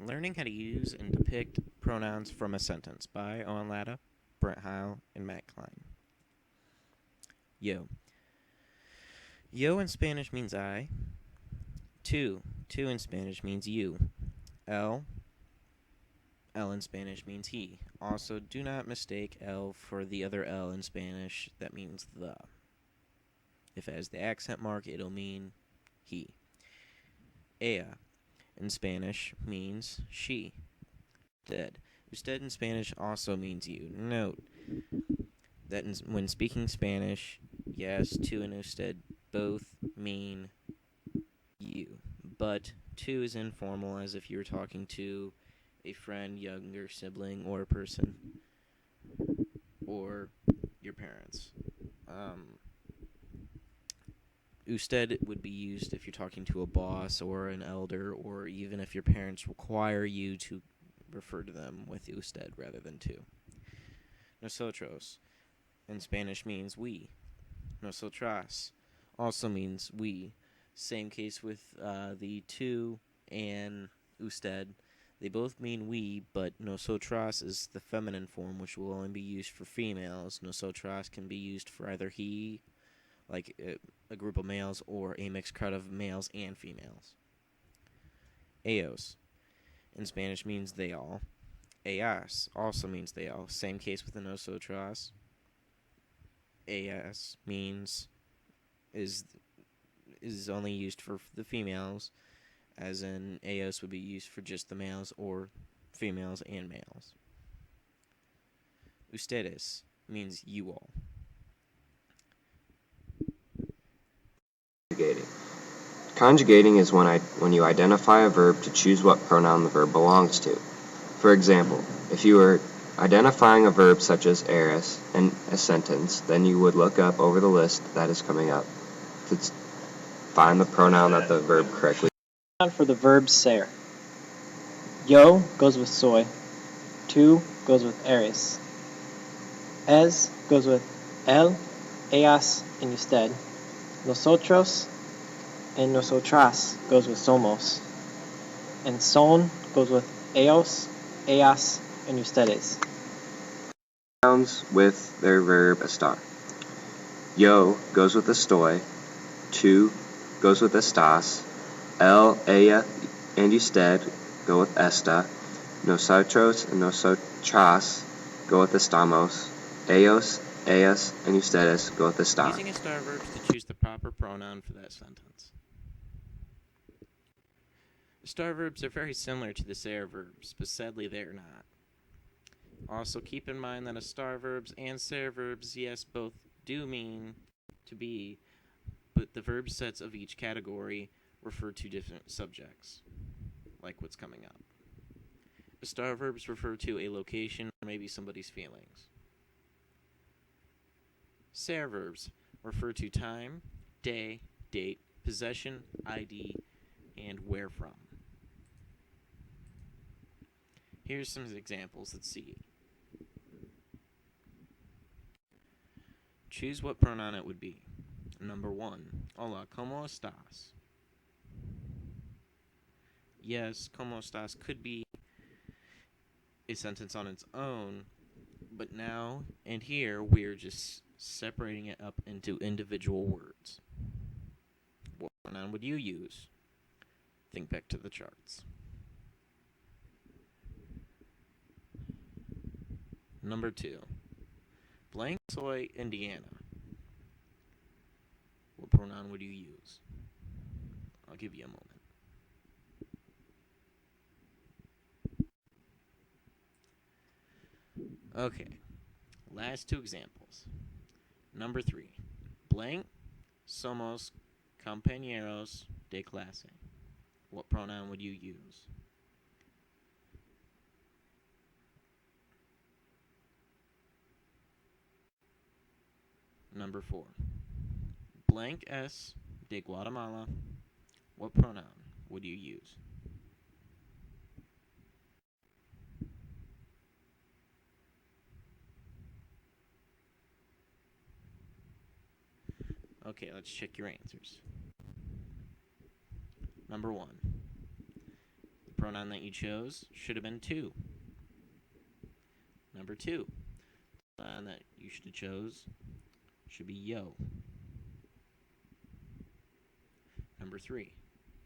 Learning how to use and depict pronouns from a sentence by Latta, Brent Hile, and Matt Klein. Yo. Yo in Spanish means I. Two. Two in Spanish means you. El. El in Spanish means he. Also, do not mistake el for the other L in Spanish. That means the. If it has the accent mark, it'll mean he. Ella in Spanish means she. Usted in Spanish also means you. Note that when speaking Spanish, yes, tú and usted both mean you. But tú is informal, as if you were talking to a friend, younger sibling, or a person, or your parents. Usted would be used if you're talking to a boss or an elder, or even if your parents require you to refer to them with usted rather than tú. Nosotros in Spanish means we. Nosotras also means we. Same case with the tú and usted. They both mean we, but nosotras is the feminine form, which will only be used for females. Nosotras can be used for either he, like a group of males, or a mixed crowd of males and females. Ellos in Spanish means they all. Ellas also means they all. Same case with the nosotras. Ellas means is only used for the females, as in ellos would be used for just the males or females and males. Ustedes means you all. Conjugating. Conjugating is when you identify a verb to choose what pronoun the verb belongs to. For example, if you were identifying a verb such as eres in a sentence, then you would look up over the list that is coming up to find the pronoun that the verb correctly. For the verb ser. Yo goes with soy. Tú goes with eres. Es goes with el, ellas, and usted. Nosotros and nosotras goes with somos. And son goes with ellos, ellas, and ustedes. Pronouns with their verb estar. Yo goes with estoy. Tú goes with estás. El, ella, and usted go with esta. Nosotros and nosotras go with estamos. Ellos, ellas, and ustedes go with están. Using estar verbs to choose the proper pronoun for that sentence. Estar verbs are very similar to the ser verbs, but sadly they are not. Also, keep in mind that estar verbs and ser verbs, yes, both do mean to be, but the verb sets of each category refer to different subjects, like what's coming up. Estar verbs refer to a location or maybe somebody's feelings. Ser verbs refer to time, day, date, possession, ID, and where from. Here's some examples. Let's see. Choose what pronoun it would be. Number 1. Hola, ¿cómo estás? Yes, ¿cómo estás could be a sentence on its own, but now and here we're just separating it up into individual words. What pronoun would you use? Think back to the charts. Number 2. Blank soy, Indiana. What pronoun would you use? I'll give you a moment. Okay, last 2 examples. Number 3. Blank, somos compañeros de clase. What pronoun would you use? Number 4. Blank es de Guatemala. What pronoun would you use? Okay, let's check your answers. Number 1. The pronoun that you chose should have been to. Number 2, the pronoun that you should have chose should be yo. Number 3,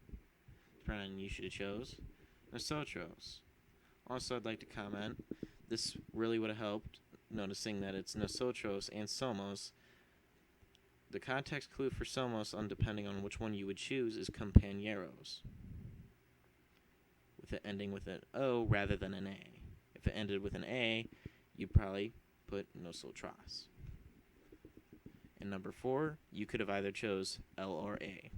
the pronoun you should have chose nosotros. Also, I'd like to comment, this really would have helped noticing that it's nosotros and somos. The context clue for somos, depending on which one you would choose, is compañeros, with it ending with an O rather than an A. If it ended with an A, you'd probably put nosotras. And number 4, you could have either chose L or A.